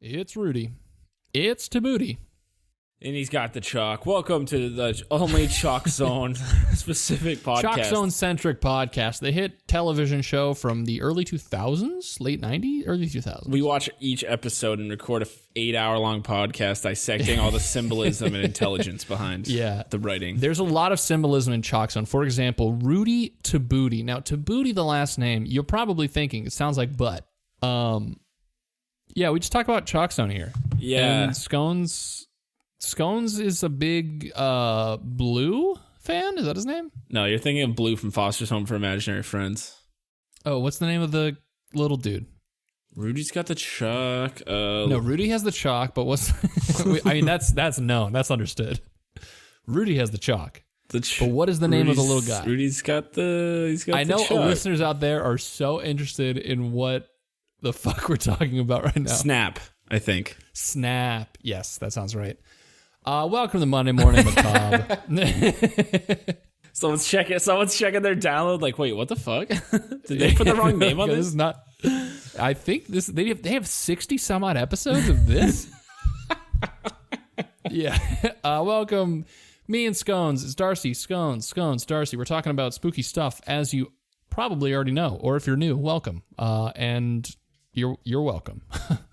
It's Rudy. It's Tabooty. And he's got the chalk. Welcome to the only Chalk Zone specific podcast. Chalk Zone-centric podcast. They hit television show from the early 2000s, late 90s, early 2000s. We watch each episode and record a 8-hour-long podcast dissecting all the symbolism and intelligence behind the writing. There's a lot of symbolism in Chalk Zone. For example, Rudy Tabooty. Now, Tabooty, the last name, you're probably thinking, it sounds like butt. Yeah, we just talk about Chalk Zone here. Yeah. And Scones is a big Blue fan? Is that his name? No, you're thinking of Blue from Foster's Home for Imaginary Friends. Oh, what's the name of the little dude? Rudy's got the chalk. No, Rudy has the chalk, but what's... I mean, that's known. That's understood. Rudy has the chalk. But what is the name of the little guy? Rudy's got the I know chalk. Listeners out there are so interested in what the fuck we're talking about right now. Snap, I think. Snap. Yes, that sounds right. Welcome to Monday Morning Macabre. Someone's checking their download. Like, wait, what the fuck? Did they put the wrong name on this? This is not. I think this. They have 60 some odd episodes of this. Yeah. Welcome, me and Scones. It's Darcy. Scones. Darcy. We're talking about spooky stuff, as you probably already know, or if you're new, welcome. And you're welcome.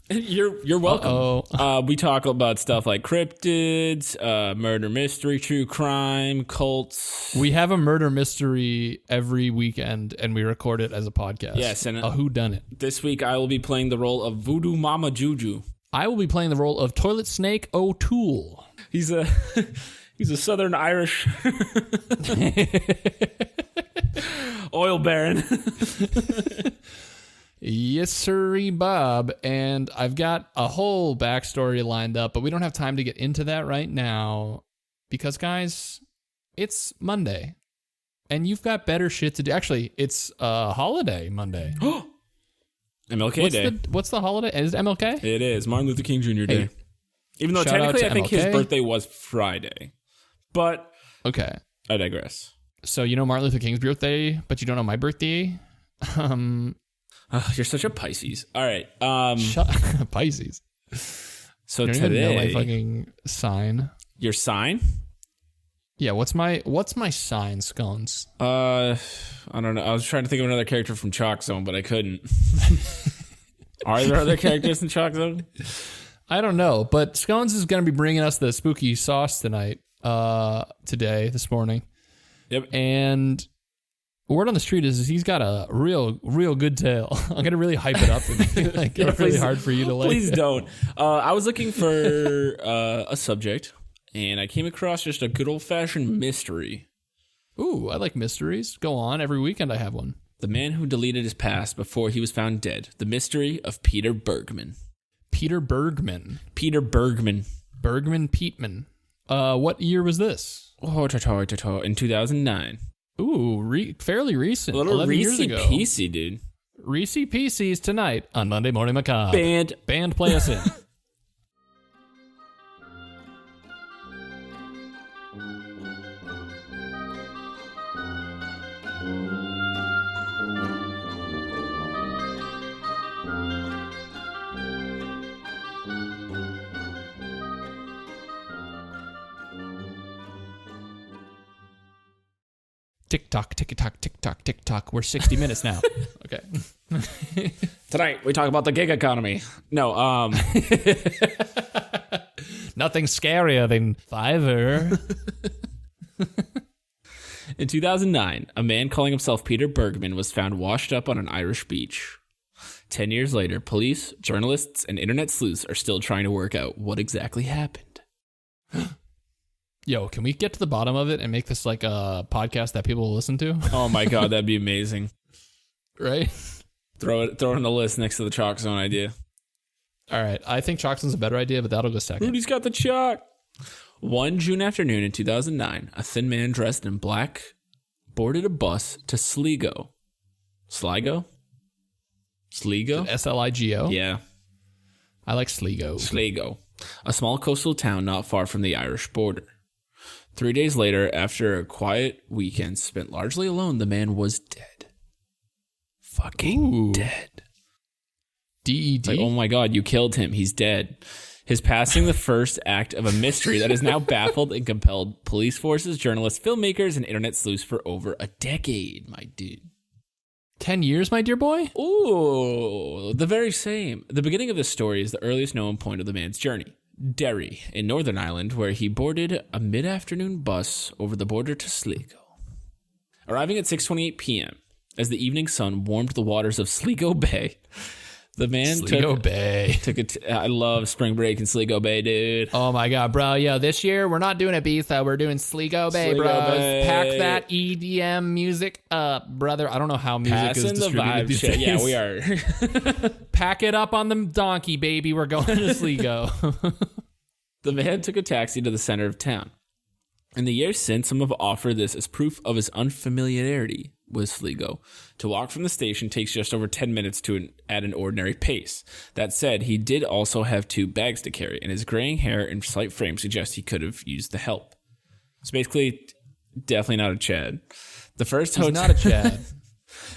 You're welcome. We talk about stuff like cryptids, murder mystery, true crime, cults. We have a murder mystery every weekend, and we record it as a podcast. Yes, and a whodunit. This week I will be playing the role of Voodoo Mama Juju. I will be playing the role of Toilet Snake O'Toole. He's a Southern Irish oil baron. Yes, sirree, Bob. And I've got a whole backstory lined up, but we don't have time to get into that right now because, guys, it's Monday, and you've got better shit to do. Actually, it's holiday Monday. MLK Day. What's the holiday? Is it MLK? It is Martin Luther King Jr. Day. Even though technically I think his birthday was Friday. But okay, I digress. So you know Martin Luther King's birthday, but you don't know my birthday? You're such a Pisces. All right. Pisces. So you don't today, even know my fucking sign. Your sign? Yeah. What's my sign, Scones? I don't know. I was trying to think of another character from Chalk Zone, but I couldn't. Are there other characters in Chalk Zone? I don't know, but Scones is going to be bringing us the spooky sauce tonight. This morning. Yep. And word on the street is he's got a real good tale. I'm going to really hype it up and make it really hard for you to like. Please don't. I was looking for a subject, and I came across just a good old-fashioned mystery. Ooh, I like mysteries. Go on. Every weekend I have one. The man who deleted his past before he was found dead. The mystery of Peter Bergmann. Peter Bergmann. Bergman Peatman. What year was this? Oh, in 2009. Ooh, fairly recent. A little 11 years ago. Reese-PC, dude. Reese-PCs tonight on Monday Morning Macabre. Band, play us in. Tick-tock, tick-tock, tick-tock, tick-tock. We're 60 minutes now. Okay. Tonight, we talk about the gig economy. No, Nothing scarier than Fiverr. In 2009, a man calling himself Peter Bergmann was found washed up on an Irish beach. 10 years later, police, journalists, and internet sleuths are still trying to work out what exactly happened. Yo, can we get to the bottom of it and make this like a podcast that people will listen to? Oh my God, that'd be amazing. Right? Throw it on the list next to the Chalk Zone idea. All right. I think Chalk Zone's a better idea, but that'll go second. Rudy's got the chalk. One June afternoon in 2009, a thin man dressed in black boarded a bus to Sligo. Sligo? S-L-I-G-O? Yeah. I like Sligo. Sligo, a small coastal town not far from the Irish border. 3 days later, after a quiet weekend spent largely alone, the man was dead. Fucking dead. DED? Like, oh my God, you killed him. He's dead. His passing the first act of a mystery that has now baffled and compelled police forces, journalists, filmmakers, and internet sleuths for over a decade, my dude. 10 years, my dear boy? Ooh, the very same. The beginning of this story is the earliest known point of the man's journey. Derry, in Northern Ireland, where he boarded a mid-afternoon bus over the border to Sligo. Arriving at 6:28 p.m., as the evening sun warmed the waters of Sligo Bay, the man I love spring break in Sligo Bay, dude. Oh my God, bro. Yo, this year we're not doing Ibiza. We're doing Sligo Bay, Sligo bros. Bay. Pack that EDM music up, brother. I don't know how music is distributed these days. Yeah, we are. Pack it up on the donkey, baby. We're going to Sligo. The man took a taxi to the center of town. In the years since, some have offered this as proof of his unfamiliarity with Sligo. To walk from the station takes just over 10 minutes at an ordinary pace. That said, he did also have 2 bags to carry, and his graying hair and slight frame suggest he could have used the help. It's basically definitely not a Chad. He's not a Chad.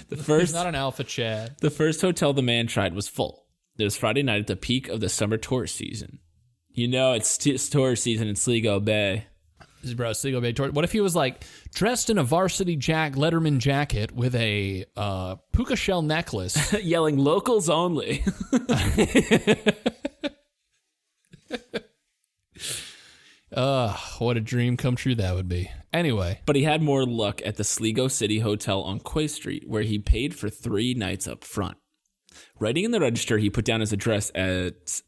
He's not an alpha Chad. The first hotel the man tried was full. It was Friday night at the peak of the summer tourist season. You know it's tourist season in Sligo Bay. Bro, Sligo Bay tour. What if he was like dressed in a varsity Letterman jacket with a puka shell necklace, yelling "locals only"? What a dream come true that would be. Anyway, but he had more luck at the Sligo City Hotel on Quay Street, where he paid for 3 nights up front. Writing in the register, he put down his address at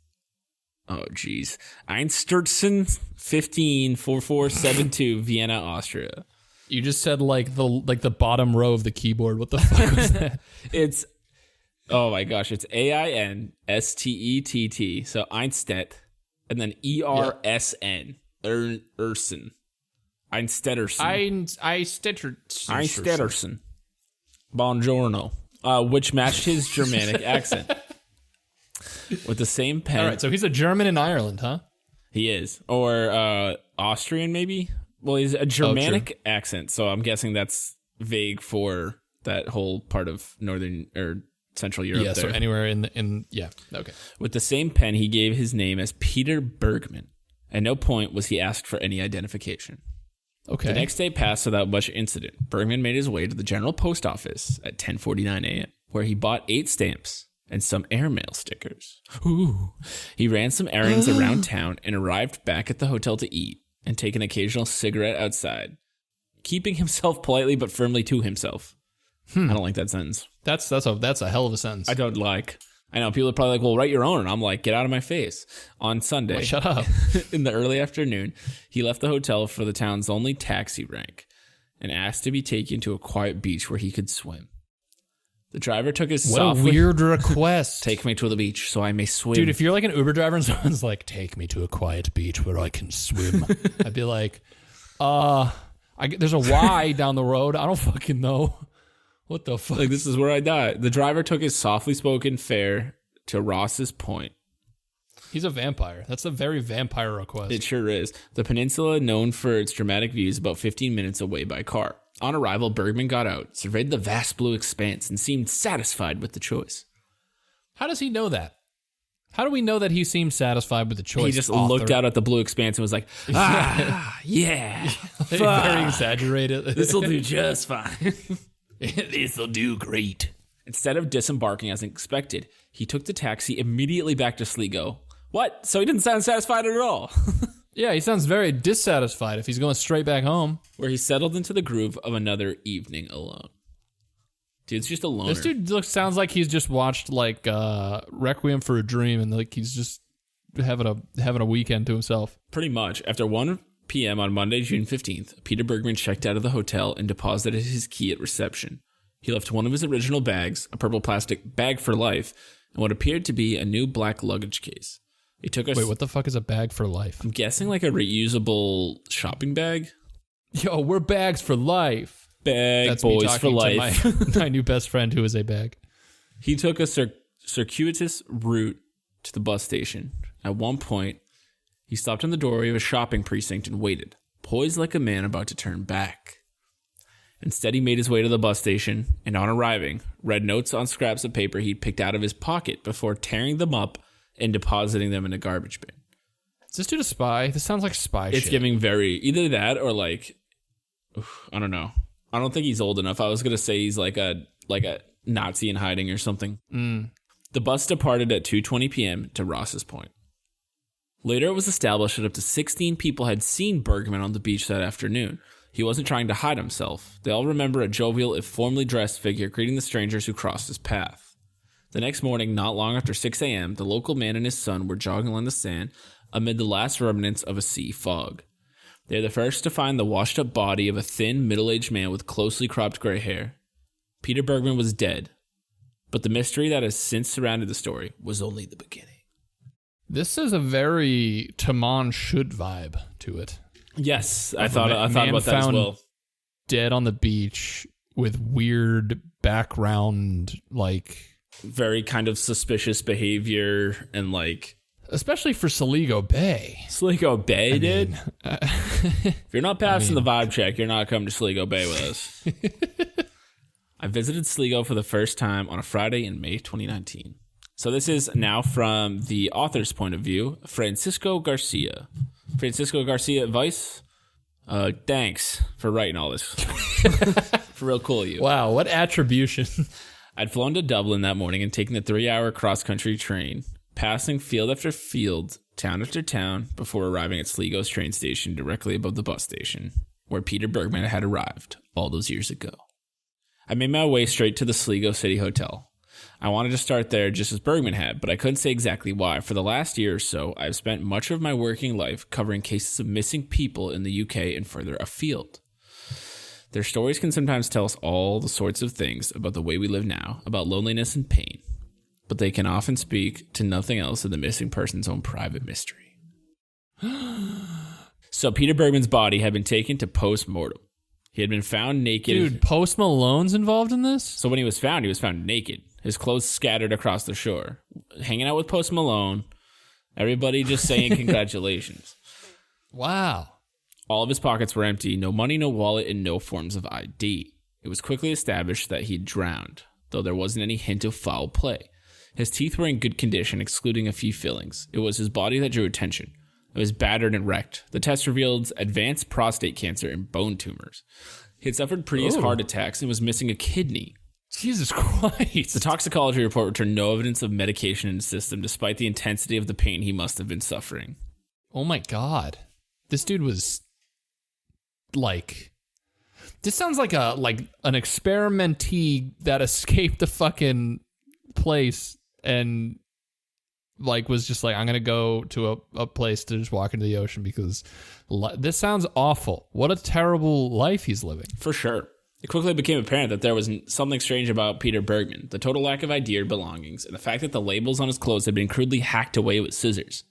Einstürzen 154472, Vienna, Austria. You just said like the bottom row of the keyboard. What the fuck was that? It's AINSTETT. So Einstedt, and then ERSN. Ersen. Einstedterson. Buongiorno. Which matched his Germanic accent. With the same pen. All right, so he's a German in Ireland, huh? He is. Or Austrian, maybe? Well, he's a Germanic accent, so I'm guessing that's vague for that whole part of Northern or Central Europe. Yeah, there. So anywhere okay. With the same pen, he gave his name as Peter Bergmann. At no point was he asked for any identification. Okay. The next day passed without much incident. Bergmann made his way to the General Post Office at 10:49 a.m., where he bought 8 stamps and some airmail stickers. Ooh. He ran some errands around town and arrived back at the hotel to eat and take an occasional cigarette outside, keeping himself politely but firmly to himself. I don't like that sentence. That's a hell of a sentence. I don't like. I know people are probably like, well, write your own. And I'm like, get out of my face. On Sunday, well, shut up. In the early afternoon, he left the hotel for the town's only taxi rank and asked to be taken to a quiet beach where he could swim. The driver took his What a weird request. Take me to the beach so I may swim. Dude, if you're like an Uber driver and someone's like, take me to a quiet beach where I can swim, I'd be like, there's a Y down the road. I don't fucking know. What the fuck? Like, this is where I die. The driver took his softly spoken fare to Ross's Point. He's a vampire. That's a very vampire request. It sure is. The peninsula, known for its dramatic views, about 15 minutes away by car. On arrival, Bergman got out, surveyed the vast blue expanse, and seemed satisfied with the choice. How does he know that? How do we know that he seemed satisfied with the choice? He just looked out at the blue expanse and was like, yeah. Very exaggerated. This'll do just fine. This'll do great. Instead of disembarking as expected, he took the taxi immediately back to Sligo. What? So he didn't sound satisfied at all. Yeah, he sounds very dissatisfied if he's going straight back home. Where he settled into the groove of another evening alone. Dude's just a loner. This dude sounds like he's just watched like Requiem for a Dream and like he's just having a weekend to himself. Pretty much. After 1 p.m. on Monday, June 15th, Peter Bergman checked out of the hotel and deposited his key at reception. He left one of his original bags, a purple plastic bag for life, and what appeared to be a new black luggage case. He took Wait, what the fuck is a bag for life? I'm guessing like a reusable shopping bag. Yo, we're bags for life. That's boys for life. To my new best friend who is a bag. He took a circuitous route to the bus station. At one point, he stopped in the doorway of a shopping precinct and waited, poised like a man about to turn back. Instead, he made his way to the bus station and, on arriving, read notes on scraps of paper he'd picked out of his pocket before tearing them up and depositing them in a garbage bin. Is this dude a spy? This sounds like spy shit. It's giving either that or like, I don't know. I don't think he's old enough. I was going to say he's like a Nazi in hiding or something. The bus departed at 2:20 p.m. to Ross's Point. Later, it was established that up to 16 people had seen Bergmann on the beach that afternoon. He wasn't trying to hide himself. They all remember a jovial, if formally dressed figure greeting the strangers who crossed his path. The next morning, not long after 6 a.m., the local man and his son were jogging along the sand amid the last remnants of a sea fog. They are the first to find the washed-up body of a thin, middle-aged man with closely cropped gray hair. Peter Bergmann was dead, but the mystery that has since surrounded the story was only the beginning. This is a very Taman should vibe to it. Yes, I thought about that as well. Dead on the beach with weird background, like very kind of suspicious behavior and like, especially for Sligo Bay. Sligo Bay, dude. If you're not passing the vibe check, you're not coming to Sligo Bay with us. I visited Sligo for the first time on a Friday in May 2019. So this is now from the author's point of view, Francisco Garcia. Francisco Garcia advice. Thanks for writing all this. For real cool, you. Wow, what attribution. I'd flown to Dublin that morning and taken the 3-hour cross-country train, passing field after field, town after town, before arriving at Sligo's train station directly above the bus station, where Peter Bergmann had arrived all those years ago. I made my way straight to the Sligo City Hotel. I wanted to start there just as Bergmann had, but I couldn't say exactly why. For the last year or so, I've spent much of my working life covering cases of missing people in the UK and further afield. Their stories can sometimes tell us all the sorts of things about the way we live now, about loneliness and pain, but they can often speak to nothing else than the missing person's own private mystery. So Peter Bergmann's body had been taken to post-mortem. He had been found naked. Dude, Post Malone's involved in this? So when he was found naked. His clothes scattered across the shore. Hanging out with Post Malone. Everybody just saying congratulations. Wow. All of his pockets were empty. No money, no wallet, and no forms of ID. It was quickly established that he'd drowned, though there wasn't any hint of foul play. His teeth were in good condition, excluding a few fillings. It was his body that drew attention. It was battered and wrecked. The test revealed advanced prostate cancer and bone tumors. He had suffered previous heart attacks and was missing a kidney. Jesus Christ. The toxicology report returned no evidence of medication in his system, despite the intensity of the pain he must have been suffering. Oh my God. This dude was like... This sounds like an experimentee that escaped the fucking place and like was just like, I'm gonna go to a place to just walk into the ocean because this sounds awful. What a terrible life he's living. For sure. It quickly became apparent that there was something strange about Peter Bergmann, the total lack of ID or belongings, and the fact that the labels on his clothes had been crudely hacked away with scissors.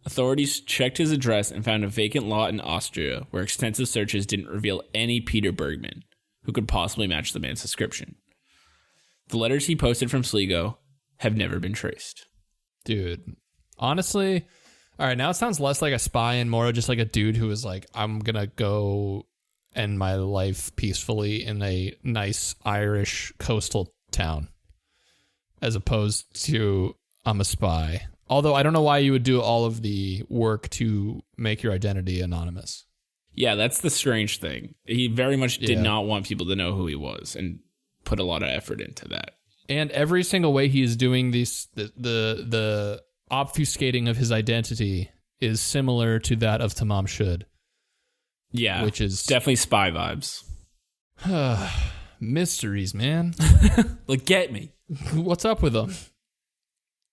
Authorities checked his address and found a vacant lot in Austria where extensive searches didn't reveal any Peter Bergmann who could possibly match the man's description. The letters he posted from Sligo have never been traced. Dude, honestly, all right, now it sounds less like a spy and more just like a dude who is like, I'm gonna go end my life peacefully in a nice Irish coastal town, as opposed to I'm a spy. Although I don't know why you would do all of the work to make your identity anonymous. Yeah, that's the strange thing. He very much did not want people to know who he was and put a lot of effort into that. And every single way he is doing these, the obfuscating of his identity is similar to that of Tamam Shud. Yeah, which is definitely spy vibes. Mysteries, man. Like, get me. What's up with them?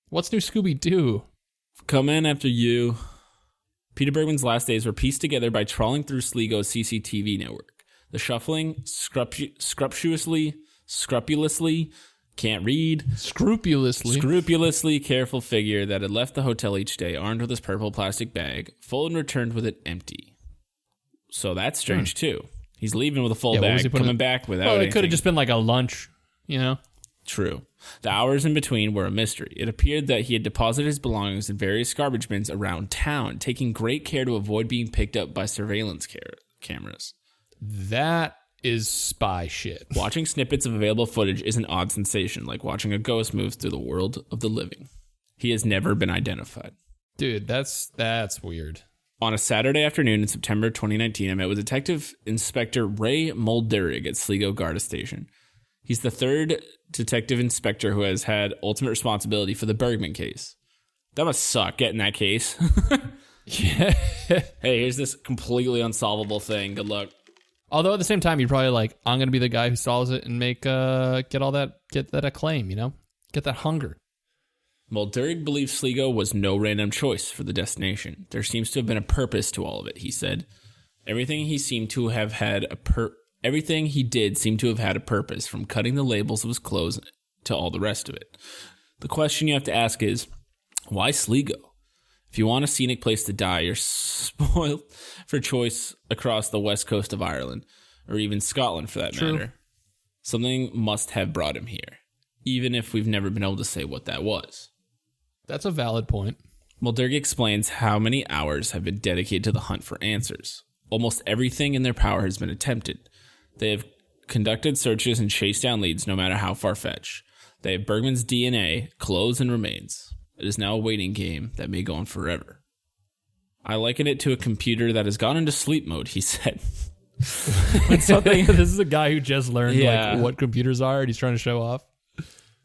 What's new Scooby-Doo? Come in after you. Peter Bergmann's last days were pieced together by trawling through Sligo's CCTV network. The shuffling, scrupulously, can't read. Scrupulously careful figure that had left the hotel each day armed with his purple plastic bag, full and returned with it empty. So that's strange too. He's leaving with a full bag, coming back without anything. It could have just been like a lunch, you know? True. The hours in between were a mystery. It appeared that he had deposited his belongings in various garbage bins around town, taking great care to avoid being picked up by surveillance cameras. That is spy shit. Watching snippets of available footage is an odd sensation, like watching a ghost move through the world of the living. He has never been identified. Dude, that's weird. On a Saturday afternoon in September 2019, I met with Detective Inspector Ray Mulderig at Sligo Garda Station. He's the third detective inspector who has had ultimate responsibility for the Bergmann case. That must suck, getting that case. Yeah. Hey, here's this completely unsolvable thing. Good luck. Although at the same time, you're probably like, I'm going to be the guy who solves it and get that acclaim, get that hunger. Mulderig believes Sligo was no random choice for the destination. There seems to have been a purpose to all of it, he said. Everything he did seemed to have had a purpose, from cutting the labels of his clothes to all the rest of it. The question you have to ask is, why Sligo? If you want a scenic place to die, you're spoiled for choice across the west coast of Ireland, or even Scotland for that matter. Something must have brought him here, even if we've never been able to say what that was. That's a valid point. Mulderig explains how many hours have been dedicated to the hunt for answers. Almost everything in their power has been attempted. They have conducted searches and chased down leads no matter how far-fetched. They have Bergmann's DNA, clothes, and remains. It is now a waiting game that may go on forever. I liken it to a computer that has gone into sleep mode, he said. This is a guy who just learned what computers are and he's trying to show off.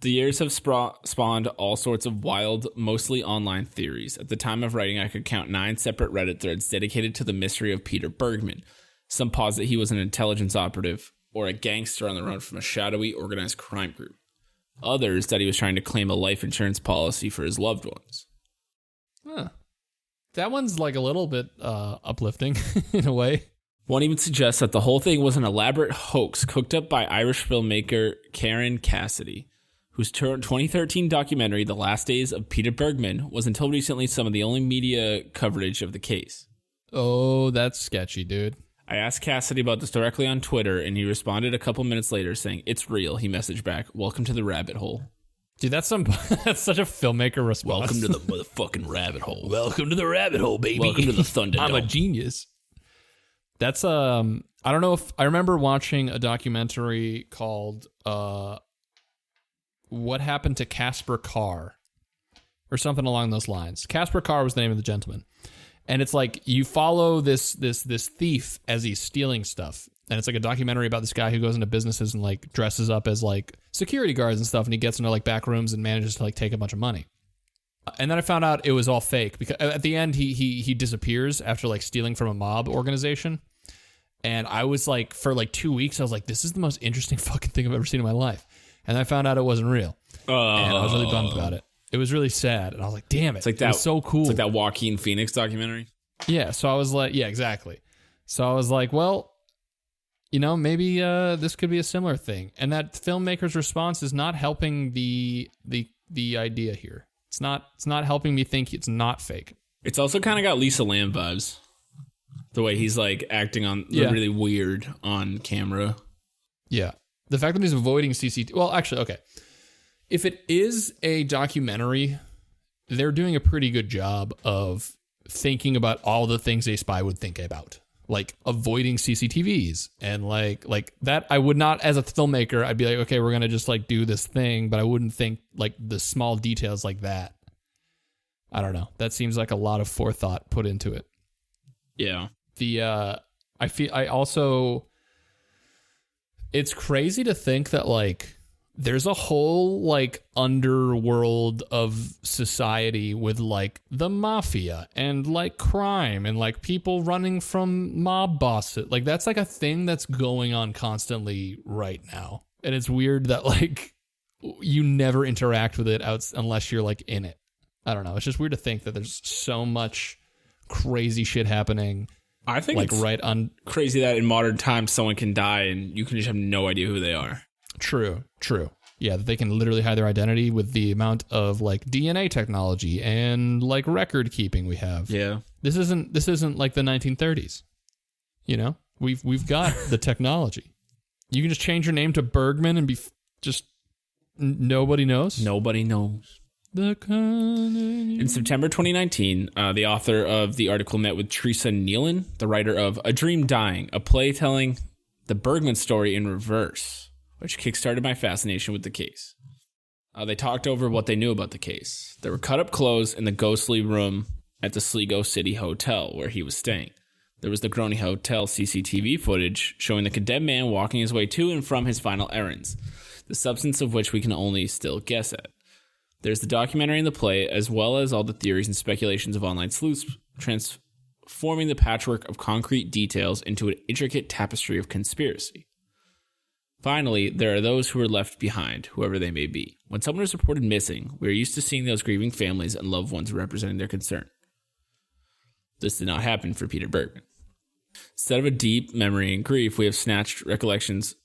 The years have spawned all sorts of wild, mostly online theories. At the time of writing, I could count 9 separate Reddit threads dedicated to the mystery of Peter Bergmann. Some posit he was an intelligence operative or a gangster on the run from a shadowy, organized crime group. Others that he was trying to claim a life insurance policy for his loved ones. Huh. That one's like a little bit uplifting in a way. One even suggests that the whole thing was an elaborate hoax cooked up by Irish filmmaker Karen Cassidy, whose 2013 documentary, The Last Days of Peter Bergmann, was until recently some of the only media coverage of the case. Oh, that's sketchy, dude. I asked Cassidy about this directly on Twitter, and he responded a couple minutes later saying, "It's real." He messaged back, "Welcome to the rabbit hole." Dude, that's such a filmmaker response. Welcome to the motherfucking rabbit hole. Welcome to the rabbit hole, baby. Welcome to the Thunderdome. I'm a genius. That's I don't know if I remember watching a documentary called What Happened to Casper Carr or something along those lines. Casper Carr was the name of the gentleman. And it's like you follow this thief as he's stealing stuff. And it's like a documentary about this guy who goes into businesses and like dresses up as like security guards and stuff. And he gets into like back rooms and manages to like take a bunch of money. And then I found out it was all fake because at the end he disappears after like stealing from a mob organization. And I was like, for like 2 weeks, I was like, this is the most interesting fucking thing I've ever seen in my life. And I found out it wasn't real. And I was really bummed about it. It was really sad. And I was like, damn it. It's like that, it was so cool. It's like that Joaquin Phoenix documentary. Yeah. So I was like, yeah, exactly. So I was like, well, maybe this could be a similar thing. And that filmmaker's response is not helping the idea here. It's not helping me think it's not fake. It's also kind of got Lisa Lam vibes. The way he's like acting on really weird on camera. Yeah. The fact that he's avoiding CCTV. Well, actually, okay. If it is a documentary, they're doing a pretty good job of thinking about all the things a spy would think about. Like avoiding CCTVs and like that. I would not, as a filmmaker, I'd be like, okay, we're going to just like do this thing, but I wouldn't think like the small details like that. I don't know. That seems like a lot of forethought put into it. Yeah. It's crazy to think that like there's a whole like underworld of society with like the mafia and like crime and like people running from mob bosses. Like that's like a thing that's going on constantly right now. And it's weird that like you never interact with it unless you're like in it. I don't know. It's just weird to think that there's so much crazy shit happening. I think like it's crazy that in modern times someone can die and you can just have no idea who they are. True. Yeah, that they can literally hide their identity with the amount of like DNA technology and like record keeping we have. Yeah. This isn't like the 1930s. We've got the technology. You can just change your name to Bergman and be just nobody knows. Nobody knows. In September 2019, the author of the article met with Teresa Nealon, the writer of A Dream Dying, a play telling The Bergmann story in reverse, which kickstarted my fascination with the case. They talked over what they knew about the case. There were cut-up clothes in the ghostly room at the Sligo City Hotel where he was staying. There was the Groningen Hotel CCTV footage showing the condemned man walking his way to and from his final errands, the substance of which we can only still guess at. There's the documentary and the play, as well as all the theories and speculations of online sleuths transforming the patchwork of concrete details into an intricate tapestry of conspiracy. Finally, there are those who are left behind, whoever they may be. When someone is reported missing, we are used to seeing those grieving families and loved ones representing their concern. This did not happen for Peter Bergmann. Instead of a deep memory and grief, we have snatched recollections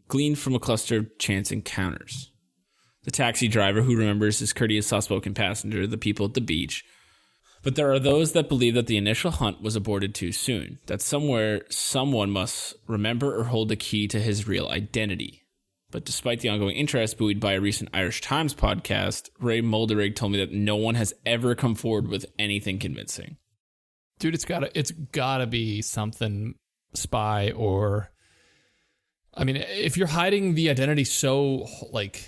gleaned from a cluster of chance encounters. The taxi driver who remembers his courteous, soft-spoken passenger, the people at the beach. But there are those that believe that the initial hunt was aborted too soon, that somewhere someone must remember or hold the key to his real identity. But despite the ongoing interest buoyed by a recent Irish Times podcast, Ray Molderig told me that no one has ever come forward with anything convincing. Dude, it's gotta be something spy or... I mean, if you're hiding the identity so, like,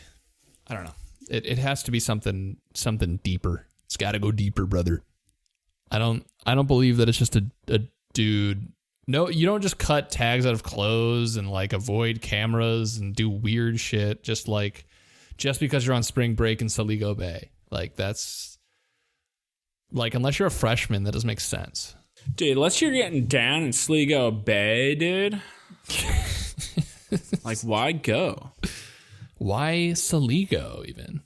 I don't know. It has to be something deeper. It's gotta go deeper, brother. I don't believe that it's just a dude. No, you don't just cut tags out of clothes and like avoid cameras and do weird shit just because you're on spring break in Sligo Bay. Like that's like, unless you're a freshman, that doesn't make sense. Dude, unless you're getting down in Sligo Bay, dude. Like, why go? Why Sligo even?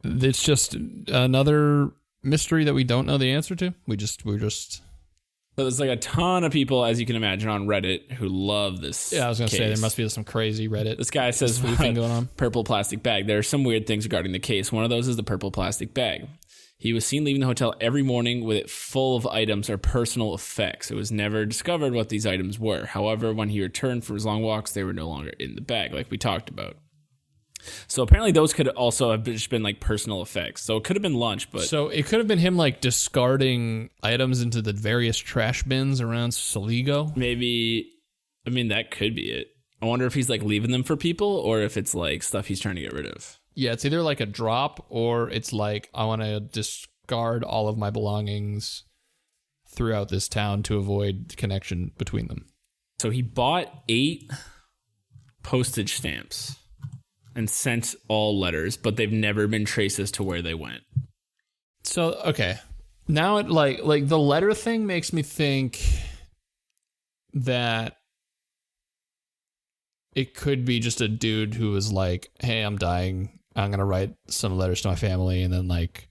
It's just another mystery that we don't know the answer to. We're just. But there's like a ton of people, as you can imagine, on Reddit who love this. Yeah, I was gonna say there must be some crazy Reddit. This guy says thing going on. Purple plastic bag. There are some weird things regarding the case. One of those is the purple plastic bag. He was seen leaving the hotel every morning with it full of items or personal effects. It was never discovered what these items were. However, when he returned for his long walks, they were no longer in the bag, like we talked about. So apparently those could also have just been like personal effects. So it could have been lunch, but... So it could have been him like discarding items into the various trash bins around Sligo? Maybe, I mean, that could be it. I wonder if he's like leaving them for people or if it's like stuff he's trying to get rid of. Yeah, it's either like a drop or it's like, I want to discard all of my belongings throughout this town to avoid connection between them. So he bought 8 postage stamps and sent all letters, but they've never been traced as to where they went. So, okay. Now it like the letter thing makes me think that it could be just a dude who was like, hey, I'm dying. I'm going to write some letters to my family and then like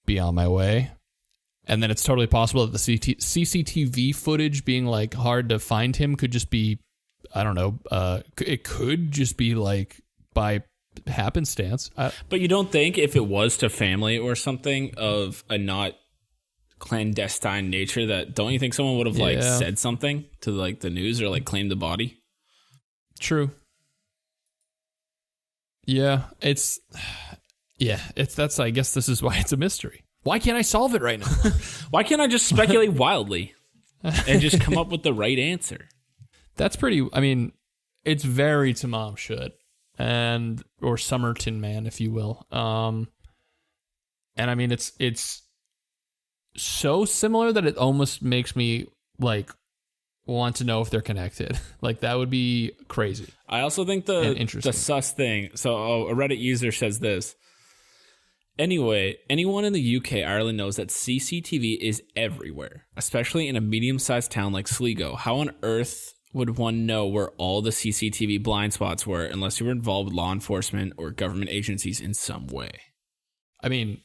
be on my way. And then it's totally possible that the CCTV footage being like hard to find him could just be, I don't know. It could just be like by happenstance. But you don't think if it was to family or something of a not clandestine nature that, don't you think someone would have like said something to like the news or like claimed the body? True. Yeah, that's, I guess this is why it's a mystery. Why can't I solve it right now? Why can't I just speculate wildly and just come up with the right answer? That's pretty, I mean, it's very to Mom Should or Somerton Man, if you will. And I mean, it's so similar that it almost makes me like want to know if they're connected. Like that would be crazy. I also think the sus thing. So a Reddit user says this. Anyway, anyone in the UK, Ireland knows that CCTV is everywhere, especially in a medium-sized town like Sligo. How on earth would one know where all the CCTV blind spots were unless you were involved with law enforcement or government agencies in some way? I mean,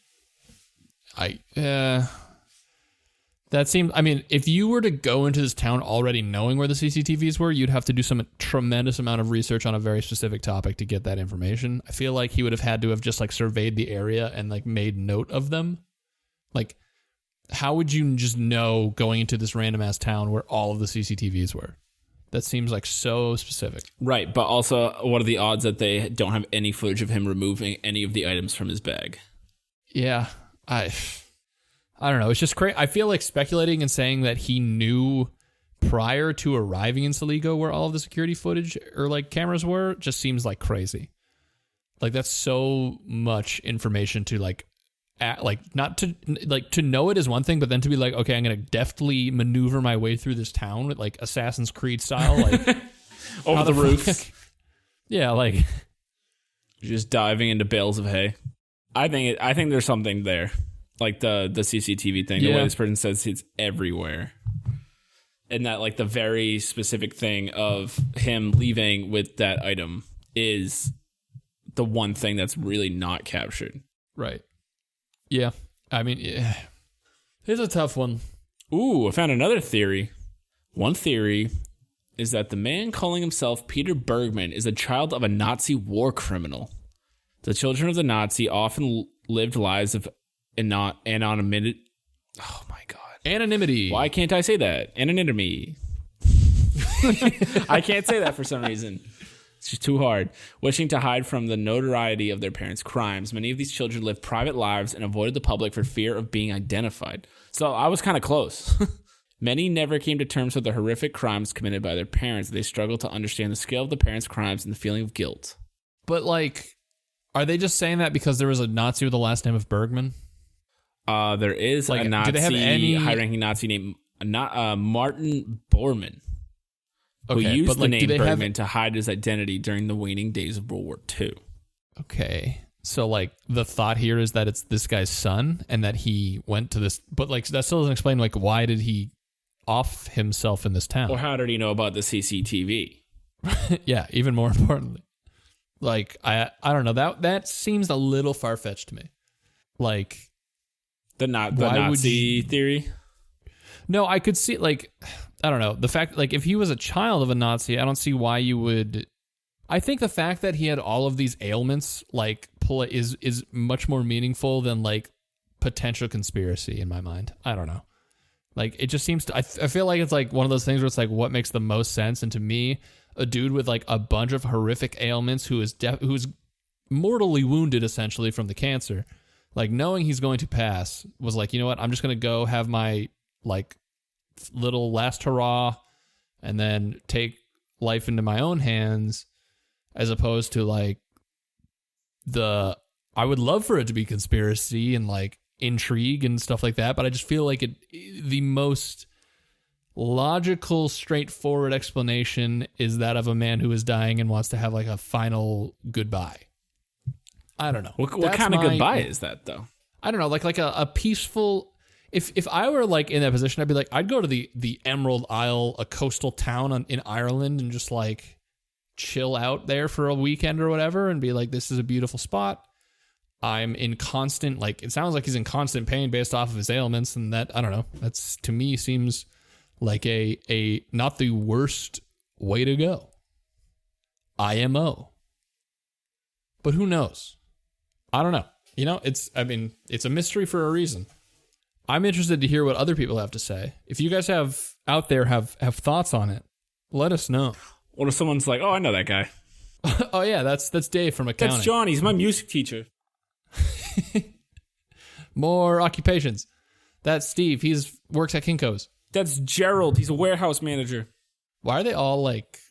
that seems, I mean, if you were to go into this town already knowing where the CCTVs were, you'd have to do some tremendous amount of research on a very specific topic to get that information. I feel like he would have had to have just like surveyed the area and like made note of them. Like, how would you just know going into this random ass town where all of the CCTVs were? That seems like so specific. Right, but also, what are the odds that they don't have any footage of him removing any of the items from his bag? Yeah, I don't know. It's just crazy. I feel like speculating and saying that he knew prior to arriving in Sligo, where all of the security footage or like cameras were, just seems like crazy. Like that's so much information to like not to like to know it is one thing, but then to be like, okay, I'm gonna deftly maneuver my way through this town with like Assassin's Creed style, like over the roofs. Yeah, like just diving into bales of hay. I think there's something there, like the CCTV thing. The way this person says it's everywhere, and that like the very specific thing of him leaving with that item is the one thing that's really not captured. Right. Yeah. I mean, yeah. It's a tough one. Ooh, I found another theory. One theory is that the man calling himself Peter Bergmann is a child of a Nazi war criminal. The children of the Nazi often lived lives of anonymity. Oh my God. Anonymity. Why can't I say that? Anonymity. I can't say that for some reason. It's just too hard. Wishing to hide from the notoriety of their parents' crimes, many of these children lived private lives and avoided the public for fear of being identified. So I was kind of close. Many never came to terms with the horrific crimes committed by their parents. They struggled to understand the scale of the parents' crimes and the feeling of guilt. But like, are they just saying that because there was a Nazi with the last name of Bergman? There is like a Nazi, do they have any high-ranking Nazi named Martin Bormann. Who used but the name Bergman to hide his identity during the waning days of World War II. Okay. So, like, the thought here is that it's this guy's son and that he went to this... But, like, that still doesn't explain, like, why did he off himself in this town? Or how did he know about the CCTV? Yeah, even more importantly. Like, I don't know. That seems a little far-fetched to me. Like... The Nazi theory? No, I could see, like... I don't know. The fact, like, if he was a child of a Nazi, I don't see why you would... I think the fact that he had all of these ailments, like, is much more meaningful than, like, potential conspiracy in my mind. I don't know. Like, it just seems to... I feel like it's, like, one of those things where it's, like, what makes the most sense? And to me, a dude with, like, a bunch of horrific ailments who's mortally wounded, essentially, from the cancer, like, knowing he's going to pass, was like, you know what? I'm just going to go have my, like... little last hurrah and then take life into my own hands, as opposed to like I would love for it to be conspiracy and like intrigue and stuff like that, but I just feel like the most logical, straightforward explanation is that of a man who is dying and wants to have like a final goodbye. I don't know. What kind of goodbye is that though? I don't know, like a peaceful... If I were like in that position, I'd be like, I'd go to the Emerald Isle, a coastal town in Ireland, and just like chill out there for a weekend or whatever, and be like, this is a beautiful spot. I'm in constant, like, it sounds like he's in constant pain based off of his ailments, and that, I don't know, that's, to me, seems like a not the worst way to go. IMO. But who knows? I don't know. You know, it's a mystery for a reason. I'm interested to hear what other people have to say. If you guys have thoughts on it, let us know. What if someone's like, oh, I know that guy. Oh, yeah, that's Dave from accounting. That's John. He's my music teacher. More occupations. That's Steve. He works at Kinko's. That's Gerald. He's a warehouse manager. Why are they all like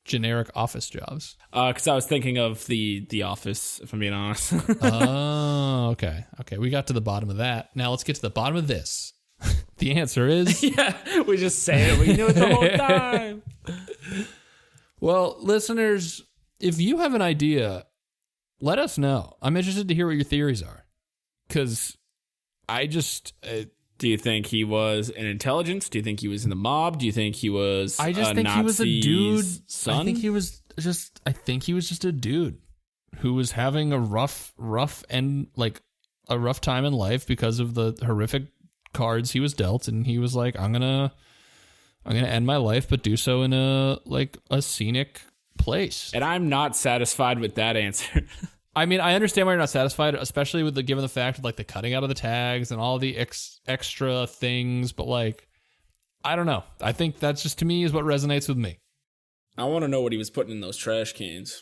generic office jobs? Because I was thinking of the Office, if I'm being honest. Oh, okay. Okay, we got to the bottom of that. Now let's get to the bottom of this. The answer is... Yeah, we just say it. We knew it the whole time. Well, listeners, if you have an idea, let us know. I'm interested to hear what your theories are. Because I just... do you think he was in intelligence? Do you think he was in the mob? Do you think he was I just think he was a dude. Son? I think he was just a dude who was having a rough time in life because of the horrific cards he was dealt, and he was like, I'm gonna end my life, but do so in a scenic place. And I'm not satisfied with that answer. I mean, I understand why you're not satisfied, especially with given the fact of like the cutting out of the tags and all the extra things. But like, I don't know. I think that's just, to me, is what resonates with me. I want to know what he was putting in those trash cans.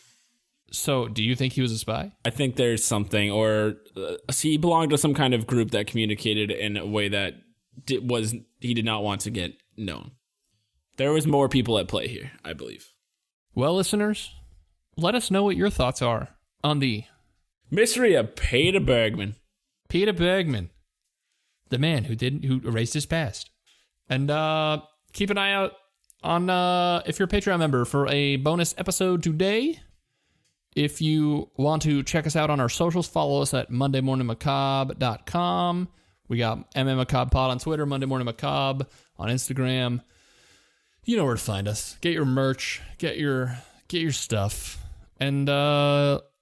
So, do you think he was a spy? I think there's something, or he belonged to some kind of group that communicated in a way that he did not want to get known. There was more people at play here, I believe. Well, listeners, let us know what your thoughts are on the mystery of Peter Bergmann. Peter Bergmann, the man who erased his past. And keep an eye out on if you're a Patreon member for a bonus episode today. If you want to check us out on our socials, follow us at MondayMorningMacabre.com. We got MMMacabre Pod on Twitter, Monday Morning Macabre on Instagram. You know where to find us. Get your merch, get your stuff. And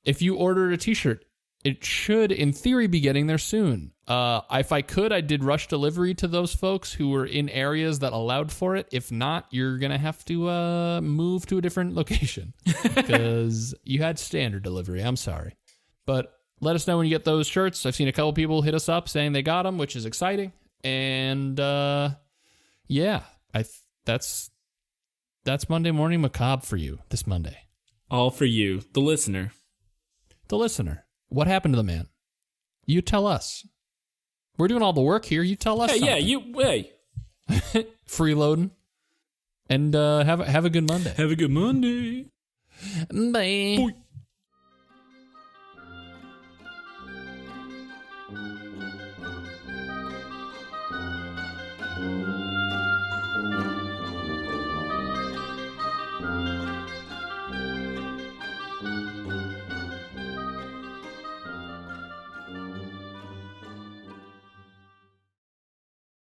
if you ordered a t-shirt, it should, in theory, be getting there soon. If I could, I did rush delivery to those folks who were in areas that allowed for it. If not, you're going to have to move to a different location because you had standard delivery. I'm sorry. But let us know when you get those shirts. I've seen a couple people hit us up saying they got them, which is exciting. And yeah, that's Monday Morning Macabre for you this Monday. All for you, the listener. The listener. What happened to the man? You tell us. We're doing all the work here. You tell us. Hey. Freeloading. And have a good Monday. Have a good Monday. Bye. Boy.